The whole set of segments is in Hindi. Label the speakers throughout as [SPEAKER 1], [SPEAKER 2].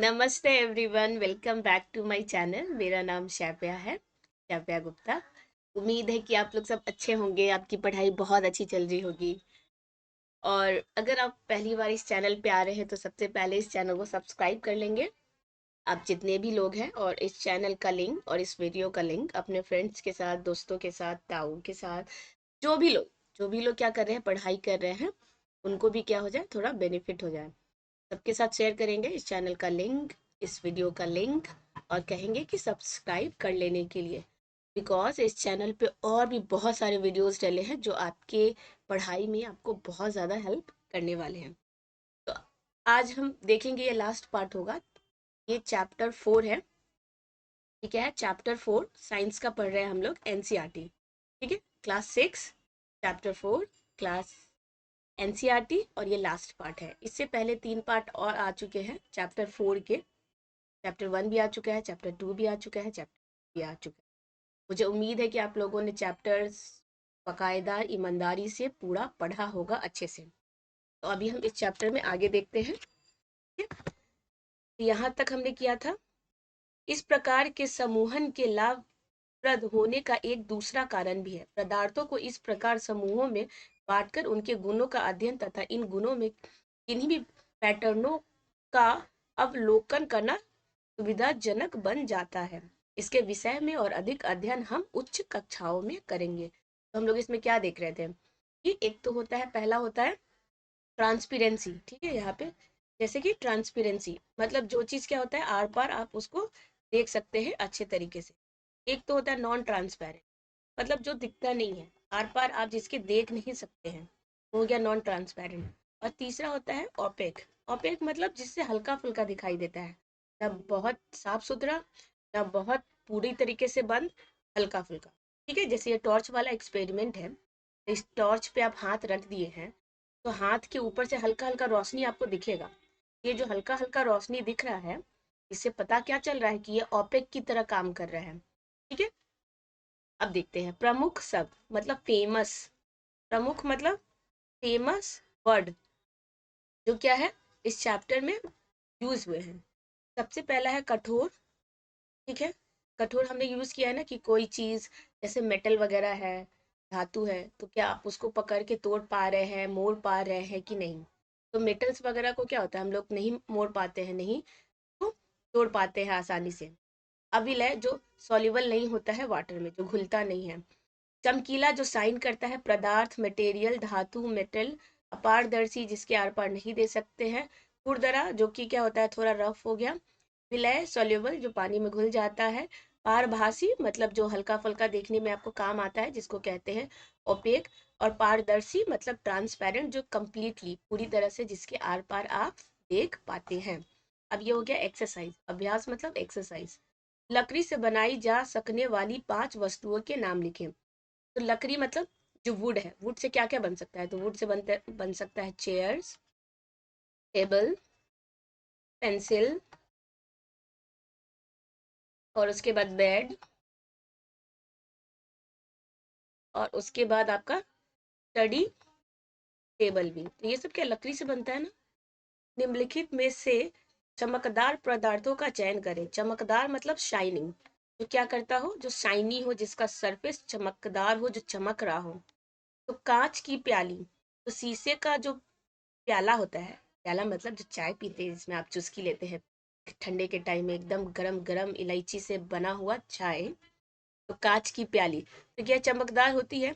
[SPEAKER 1] नमस्ते everyone, welcome back to my channel. मेरा नाम शैप्या है, शैप्या गुप्ता। उम्मीद है कि आप लोग सब अच्छे होंगे, आपकी पढ़ाई बहुत अच्छी चल रही होगी। और अगर आप पहली बार इस चैनल पे आ रहे हैं तो सबसे पहले इस चैनल को सब्सक्राइब कर लेंगे, आप जितने भी लोग हैं। और इस चैनल का लिंक और इस वीडियो का लिंक अपने फ्रेंड्स के साथ, दोस्तों के साथ, ताऊ के साथ, जो भी लोग क्या कर रहे हैं, पढ़ाई कर रहे हैं, उनको भी क्या हो जाए, थोड़ा बेनिफिट हो जाए। सबके साथ शेयर करेंगे इस चैनल का लिंक, इस वीडियो का लिंक, और कहेंगे कि सब्सक्राइब कर लेने के लिए। बिकॉज इस चैनल पे और भी बहुत सारे वीडियोस डले हैं जो आपके पढ़ाई में आपको बहुत ज़्यादा हेल्प करने वाले हैं। तो आज हम देखेंगे, ये लास्ट पार्ट होगा। ये चैप्टर 4 है, ठीक है। चैप्टर 4 साइंस का पढ़ रहे हैं हम लोग, एनसीईआरटी, ठीक है। Class 6 chapter 4 class NCERT. और ये लास्ट पार्ट है। इससे पहले 3 पार्ट और आ चुके हैं चैप्टर 4 के। चैप्टर 1 भी आ चुका है, चैप्टर 2 भी आ चुका है, चैप्टर भी आ चुका है। मुझे उम्मीद है कि आप लोगों ने चैप्टर्स बाकायदा ईमानदारी से पूरा पढ़ा होगा अच्छे से। तो अभी हम इस चैप्टर में आगे देखते हैं, ठीक है। तो यहाँ तक हमने किया था। इस प्रकार के समूहन के लाभप्रद होने का एक दूसरा कारण भी है। पदार्थों को इस प्रकार समूहों में बांटकर उनके गुणों का अध्ययन तथा इन गुणों में किन्हीं भी पैटर्नों का अवलोकन करना सुविधाजनक बन जाता है। इसके विषय में और अधिक अध्ययन हम उच्च कक्षाओं में करेंगे। तो हम लोग इसमें क्या देख रहे थे कि एक तो होता है, पहला होता है ट्रांसपेरेंसी, ठीक है। यहाँ पे जैसे कि ट्रांसपेरेंसी मतलब जो चीज़ क्या होता है, आर पार आप उसको देख सकते हैं अच्छे तरीके से। एक तो होता है नॉन ट्रांसपेरेंट, मतलब जो दिखता नहीं है, आर पार आप जिसके देख नहीं सकते हैं, वो हो गया नॉन ट्रांसपेरेंट। और तीसरा होता है ओपेक। ओपेक मतलब जिससे हल्का फुल्का दिखाई देता है, ना बहुत साफ सुथरा, ना बहुत पूरी तरीके से बंद, हल्का फुल्का, ठीक है। जैसे ये टॉर्च वाला एक्सपेरिमेंट है, इस टॉर्च पे आप हाथ रख दिए हैं तो हाथ के ऊपर से हल्का हल्का रोशनी आपको दिखेगा। ये जो हल्का हल्का रोशनी दिख रहा है, इससे पता क्या चल रहा है कि ये ओपेक की तरह काम कर रहा है, ठीक है। अब देखते हैं प्रमुख शब्द, मतलब फेमस। प्रमुख मतलब फेमस वर्ड जो क्या है, इस चैप्टर में यूज हुए हैं। सबसे पहला है कठोर, ठीक है। कठोर हमने यूज किया है ना, कि कोई चीज जैसे मेटल वगैरह है, धातु है, तो क्या आप उसको पकड़ के तोड़ पा रहे हैं, मोड़ पा रहे हैं कि नहीं। तो मेटल्स वगैरह को क्या होता है, हम लोग नहीं मोड़ पाते हैं, नहीं तो तोड़ पाते हैं आसानी से। अविलय जो सॉल्युबल नहीं होता है वाटर में, जो घुलता नहीं है। चमकीला जो साइन करता है पदार्थ, मटेरियल, धातु, मेटल। अपारदर्शी जिसके आर पार नहीं दे सकते हैं। खुरदरा जो कि क्या होता है, थोड़ा रफ हो गया। विलय सॉल्युबल जो पानी में घुल जाता है। पारभासी मतलब जो हल्का फुल्का देखने में आपको काम आता है, जिसको कहते हैं ओपेक। और पारदर्शी मतलब ट्रांसपेरेंट, जो कंप्लीटली पूरी तरह से जिसके आर पार आप देख पाते हैं। अब ये हो गया एक्सरसाइज, अभ्यास मतलब एक्सरसाइज। लकड़ी से बनाई जा सकने वाली 5 वस्तुओं के नाम लिखें। तो लकड़ी मतलब जो वुड है, वुड से क्या क्या बन सकता है, तो वुड से बन सकता है चेयर्स, टेबल, पेंसिल, और उसके बाद बेड, और उसके बाद आपका स्टडी टेबल भी। तो ये सब क्या लकड़ी से बनता है ना। निम्नलिखित में से चमकदार पदार्थों का चयन करें। चमकदार मतलब शाइनिंग, जो क्या करता हो, जो शाइनी हो, जिसका सरफेस चमकदार हो, जो चमक रहा हो। तो कांच की प्याली, तो शीशे का जो प्याला होता है, प्याला मतलब जो चाय पीते हैं, जिसमें आप चुस्की लेते हैं ठंडे के टाइम में, एकदम गरम गरम इलायची से बना हुआ चाय। तो कांच की प्याली तो क्या चमकदार होती है,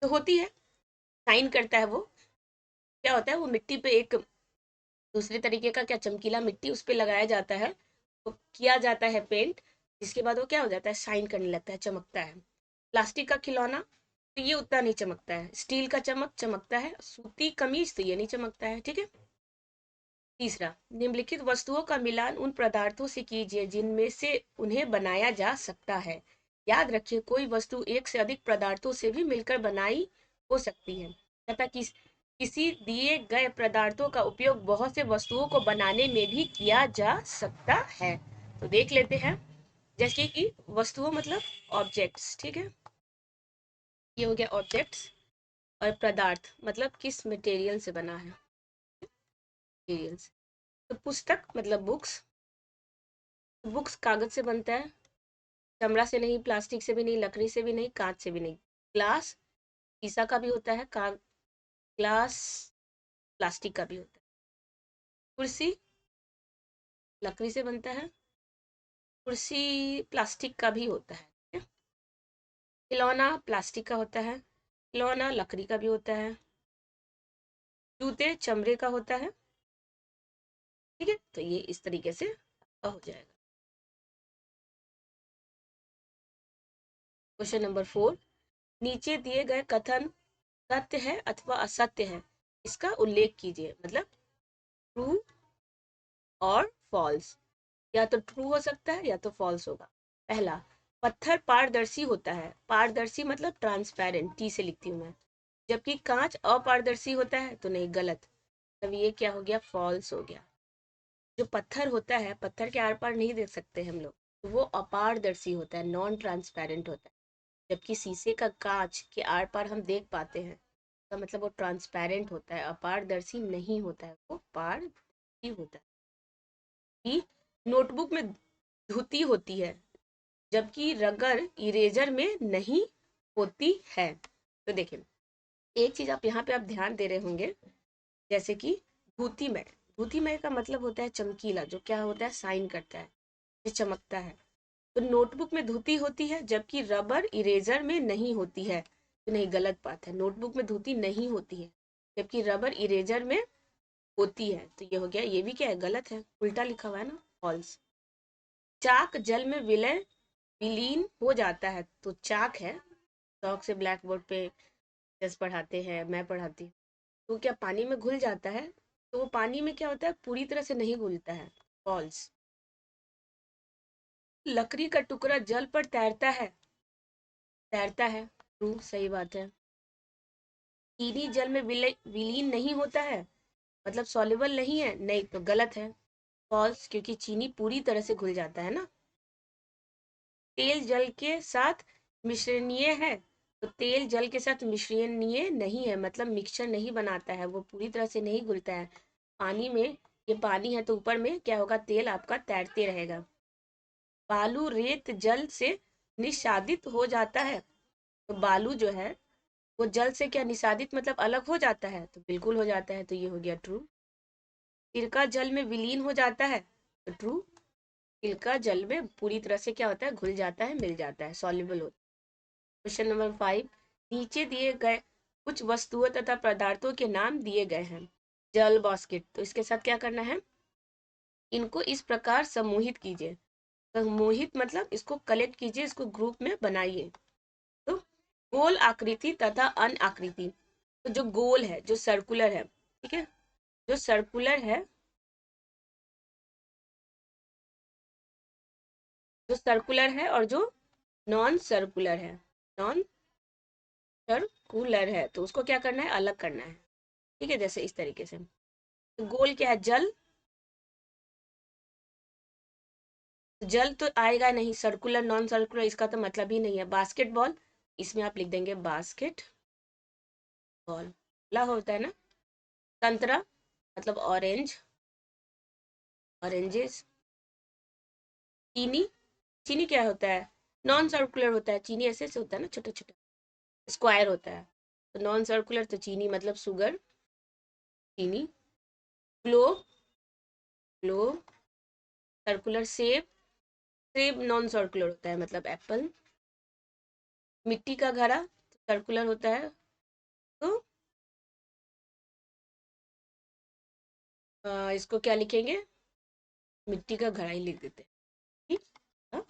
[SPEAKER 1] तो होती है, शाइन करता है वो। क्या होता है, वो मिट्टी पे एक दूसरे तरीके का क्या चमकीला मिट्टी उस पे लगाया जाता है, तो किया जाता है पेंट, जिसके बाद वो क्या हो जाता है, शाइन करने लगता है, चमकता है। प्लास्टिक का खिलौना, तो ये उतना नहीं चमकता है। स्टील का चमक चमकता है। सूती कमीज, तो ये नहीं चमकता है, ठीक है। तीसरा, निम्नलिखित वस्तुओं का मिलान उन पदार्थों से कीजिए जिनमें से उन्हें बनाया जा सकता है। याद रखिए, कोई वस्तु एक से अधिक पदार्थों से भी मिलकर बनाई हो सकती है, तथा किसी दिए गए पदार्थों का उपयोग बहुत से वस्तुओं को बनाने में भी किया जा सकता है। तो देख लेते हैं, जैसे कि वस्तुओं मतलब ऑब्जेक्ट्स, ठीक है। ये हो गया ऑब्जेक्ट्स। और पदार्थ मतलब किस मटेरियल से बना है, मटेरियल्स। तो पुस्तक मतलब बुक्स, बुक्स कागज से बनता है, चमड़ा से नहीं, प्लास्टिक से भी नहीं, लकड़ी से भी नहीं, कांच से भी नहीं। ग्लास शीशा का भी होता है, का ग्लास प्लास्टिक का भी होता है। कुर्सी लकड़ी से बनता है, कुर्सी प्लास्टिक का भी होता है, ठीक है? खिलौना प्लास्टिक का होता है, खिलौना लकड़ी का भी होता है। जूते चमड़े का होता है, ठीक है? तो ये इस तरीके से आपका हो जाएगा। क्वेश्चन नंबर 4, नीचे दिए गए कथन सत्य है अथवा असत्य है, इसका उल्लेख कीजिए। मतलब ट्रू और फॉल्स, या तो ट्रू हो सकता है या तो फॉल्स होगा। पहला, पत्थर पारदर्शी होता है। पारदर्शी मतलब ट्रांसपेरेंट, टी से लिखती हूँ मैं। जबकि कांच अपारदर्शी होता है, तो नहीं, गलत। तब ये क्या हो गया, फॉल्स हो गया। जो पत्थर होता है, पत्थर के आर पार नहीं देख सकते हम लोग, तो वो अपारदर्शी होता है, नॉन ट्रांसपेरेंट होता है। जबकि शीशे का कांच के आर पार हम देख पाते हैं, तो मतलब वो ट्रांसपेरेंट होता है, अपारदर्शी नहीं होता है, वो पारदर्शी होता है। कि नोटबुक में धुती होती है, जबकि रगर इरेजर में नहीं होती है। तो देखिए, एक चीज आप यहाँ पे आप ध्यान दे रहे होंगे, जैसे कि धुतीमय। धुतीमय का मतलब होता है चमकीला, जो क्या होता है, साइन करता है, जो चमकता है। तो नोटबुक में धुती होती है, जबकि रबर इरेजर में नहीं होती है। तो नहीं, गलत बात है, नोटबुक में धुती नहीं होती है, जबकि रबर इरेजर में होती है। तो ये हो गया, ये भी क्या है, गलत है, उल्टा लिखा हुआ है ना, फॉल्स। चाक जल में विलीन हो जाता है। तो चाक है, चौक से ब्लैक बोर्ड पे जस पढ़ाते हैं, मैं पढ़ाती हूँ, तो क्या पानी में घुल जाता है? तो वो पानी में क्या होता है, पूरी तरह से नहीं घुलता है, फॉल्स। लकड़ी का टुकड़ा जल पर तैरता है, तैरता है, ट्रू, सही बात है। चीनी जल में विलीन नहीं होता है, मतलब सॉल्युबल नहीं है, नहीं, तो गलत है, फॉल्स, क्योंकि चीनी पूरी तरह से घुल जाता है ना। तेल जल के साथ मिश्रणीय है, तो तेल जल के साथ मिश्रणीय नहीं है, मतलब मिक्सचर नहीं बनाता है, वो पूरी तरह से नहीं घुलता है पानी में। ये पानी है, तो ऊपर में क्या होगा, तेल आपका तैरते रहेगा। बालू रेत जल से निषादित हो जाता है। तो बालू जो है, वो जल से क्या निषादित मतलब अलग हो जाता है, तो बिल्कुल हो जाता है, तो ये हो गया ट्रू। सिरका जल में विलीन हो जाता है, तो ट्रू। सिरका जल में पूरी तरह से क्या होता है, घुल जाता है, मिल जाता है, सॉल्युबल होता है। क्वेश्चन नंबर 5, नीचे दिए गए कुछ वस्तुओं तथा पदार्थों के नाम दिए गए हैं। जल बास्केट, तो इसके साथ क्या करना है, इनको इस प्रकार समूहित कीजिए। समूहित मतलब इसको कलेक्ट कीजिए, इसको ग्रुप में बनाइए। तो गोल आकृति तथा अन आकृति, तो जो गोल है, जो सर्कुलर है, ठीक है, जो सर्कुलर है, जो सर्कुलर है और जो नॉन सर्कुलर है, नॉन सर्कुलर है, तो उसको क्या करना है, अलग करना है, ठीक है, जैसे इस तरीके से। तो गोल क्या है, जल, जल तो आएगा नहीं, सर्कुलर नॉन सर्कुलर इसका तो मतलब ही नहीं है। बास्केटबॉल, इसमें आप लिख देंगे बास्केट बॉल, ला होता है ना। संतरा मतलब ऑरेंज, ऑरेंजेस। चीनी, चीनी क्या होता है, नॉन सर्कुलर होता है, चीनी ऐसे ऐसे होता है ना, छोटा छोटा, स्क्वायर होता है, तो नॉन सर्कुलर, तो चीनी मतलब शुगर, चीनी। Globe, globe circular. सेब, सेब नॉन सर्कुलर होता है, मतलब एप्पल। मिट्टी का घड़ा सर्कुलर होता है, तो इसको क्या लिखेंगे, मिट्टी का घड़ा ही लिख देते हैं, ठीक। हाँ?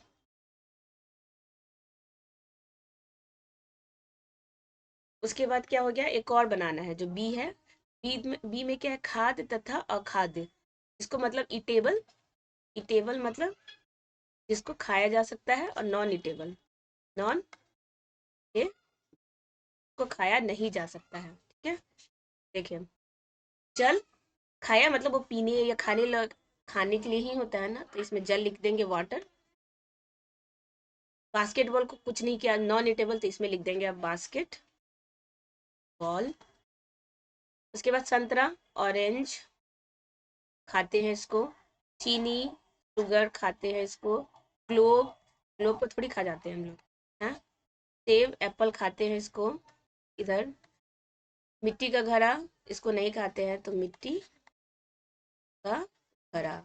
[SPEAKER 1] उसके बाद क्या हो गया, एक और बनाना है, जो बी है। बी में क्या है, खाद्य तथा अखाद्य। इसको मतलब इटेबल, इटेबल मतलब जिसको खाया जा सकता है, और नॉन इटेबल, नॉन, ये को खाया नहीं जा सकता है, ठीक है। देखिए, जल, खाया मतलब वो पीने या खाने के लिए ही होता है ना, तो इसमें जल लिख देंगे, वाटर। बास्केटबॉल को कुछ नहीं किया, नॉन इटेबल, तो इसमें लिख देंगे आप बास्केट बॉल। उसके बाद संतरा, ऑरेंज, खाते हैं इसको। चीनी, शुगर खाते हैं इसको, क्लोव, क्लोव को थोड़ी खा जाते हैं हम लोग, हाँ। सेब एप्पल खाते हैं इसको, इधर मिट्टी का घड़ा, इसको नहीं खाते हैं तो मिट्टी का घड़ा।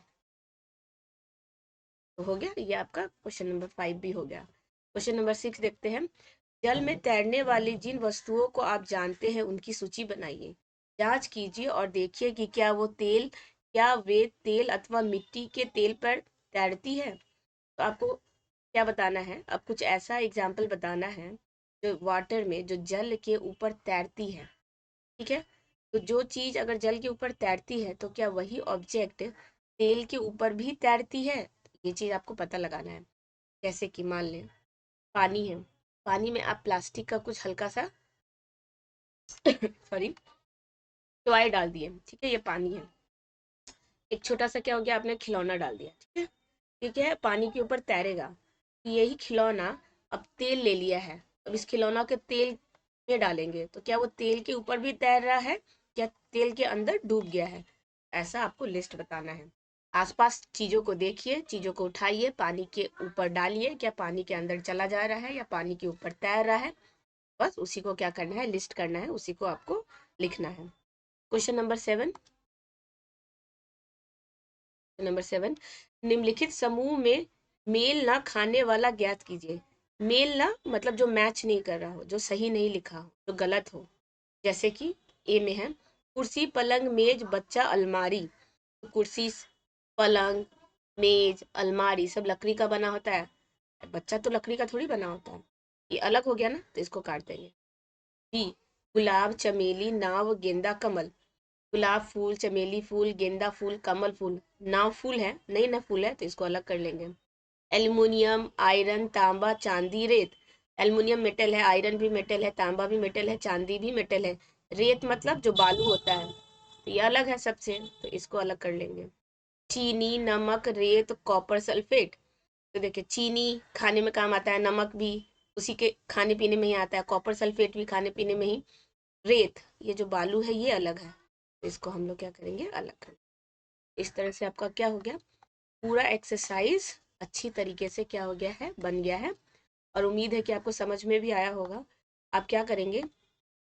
[SPEAKER 1] तो हो गया, ये आपका क्वेश्चन नंबर 5 भी हो गया। क्वेश्चन नंबर 6 देखते हैं। जल में तैरने वाली जिन वस्तुओं को आप जानते हैं उनकी सूची बनाइए। जांच कीजिए और देखिए कि क्या वे तेल अथवा मिट्टी के तेल पर तैरती है। तो आपको क्या बताना है, अब कुछ ऐसा एग्जाम्पल बताना है जो वाटर में, जो जल के ऊपर तैरती है। ठीक है, तो जो चीज अगर जल के ऊपर तैरती है तो क्या वही ऑब्जेक्ट तेल के ऊपर भी तैरती है, ये चीज आपको पता लगाना है। जैसे कि मान लें पानी है, पानी में आप प्लास्टिक का कुछ हल्का सा सॉरी टॉय डाल दिए, ठीक है, ये पानी है। एक छोटा सा क्या हो गया, आपने खिलौना डाल दिया, ठीक है, ठीक है, पानी के ऊपर तैरेगा। तो यही खिलौना अब तेल ले लिया है, अब इस खिलौना के तेल में डालेंगे तो क्या वो तेल के ऊपर भी तैर रहा है या तेल के अंदर डूब गया है, ऐसा आपको लिस्ट बताना है। आसपास चीजों को देखिए, चीजों को उठाइए, पानी के ऊपर डालिए, क्या पानी के अंदर चला जा रहा है या पानी के ऊपर तैर रहा है, बस उसी को क्या करना है, लिस्ट करना है, उसी को आपको लिखना है। क्वेश्चन नंबर 7, नंबर 7, निम्नलिखित समूह में मेल ना खाने वाला ज्ञात कीजिए। मेल ना मतलब जो मैच नहीं कर रहा हो, जो सही नहीं लिखा हो, जो गलत हो। जैसे कि ए में है कुर्सी पलंग मेज बच्चा अलमारी। तो कुर्सी पलंग मेज अलमारी सब लकड़ी का बना होता है, बच्चा तो लकड़ी का थोड़ी बना होता है, ये अलग हो गया ना, तो इसको काट देंगे। बी, गुलाब चमेली नाव गेंदा कमल। गुलाब फूल चमेली फूल गेंदा फूल कमल फूल, नाव फूल है, नहीं ना फूल है, तो इसको अलग कर लेंगे। एल्युमिनियम आयरन तांबा चांदी रेत। एल्युमिनियम मेटल है, आयरन भी मेटल है, तांबा भी मेटल है, चांदी भी मेटल है। रेत मतलब जो बालू होता है, तो ये अलग है सबसे, तो इसको अलग कर लेंगे। चीनी नमक रेत कॉपर सल्फेट। तो देखिए चीनी खाने में काम आता है, नमक भी उसी के खाने पीने में ही आता है, कॉपर सल्फेट भी खाने पीने में ही, रेत ये जो बालू है ये अलग है, तो इसको हम लोग क्या करेंगे, अलग करेंगे। इस तरह से आपका क्या हो गया, पूरा एक्सरसाइज अच्छी तरीके से क्या हो गया है, बन गया है। और उम्मीद है कि आपको समझ में भी आया होगा। आप क्या करेंगे,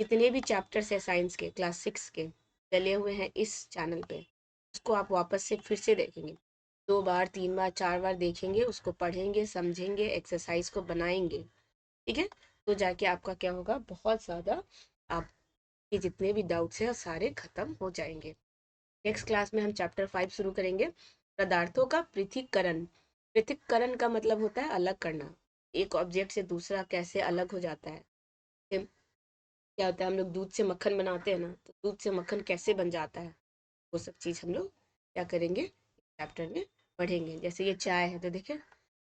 [SPEAKER 1] जितने भी चैप्टर्स है साइंस के क्लास 6 के डले हुए हैं इस चैनल पे, उसको आप वापस से फिर से देखेंगे, 2 बार 3 बार 4 बार देखेंगे, उसको पढ़ेंगे समझेंगे, एक्सरसाइज को बनाएंगे, ठीक है। तो जाके आपका क्या होगा, बहुत ज़्यादा आपके जितने भी डाउट्स हैं सारे खत्म हो जाएंगे। नेक्स्ट क्लास में हम चैप्टर 5 शुरू करेंगे, पदार्थों का पृथक्करण। पृथक्करण का मतलब होता है अलग करना, एक ऑब्जेक्ट से दूसरा कैसे अलग हो जाता है। क्या होता है, हम लोग दूध से मक्खन बनाते हैं ना, तो दूध से मक्खन कैसे बन जाता है, वो सब चीज़ हम लोग क्या करेंगे, चैप्टर में पढ़ेंगे। जैसे ये चाय है, तो देखिए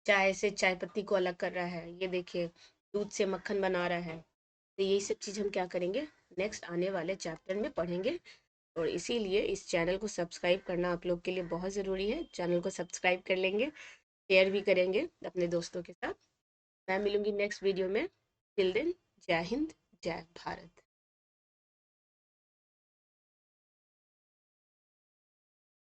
[SPEAKER 1] चाय से चाय पत्ती को अलग कर रहा है, ये देखिए दूध से मक्खन बना रहा है। तो यही सब चीज़ हम क्या करेंगे, नेक्स्ट आने वाले चैप्टर में पढ़ेंगे। और इसीलिए इस चैनल को सब्सक्राइब करना आप लोग के लिए बहुत ज़रूरी है। चैनल को सब्सक्राइब कर लेंगे, शेयर भी करेंगे अपने दोस्तों के साथ। मैं मिलूंगी नेक्स्ट वीडियो में। टिल देन, जय हिंद जय भारत।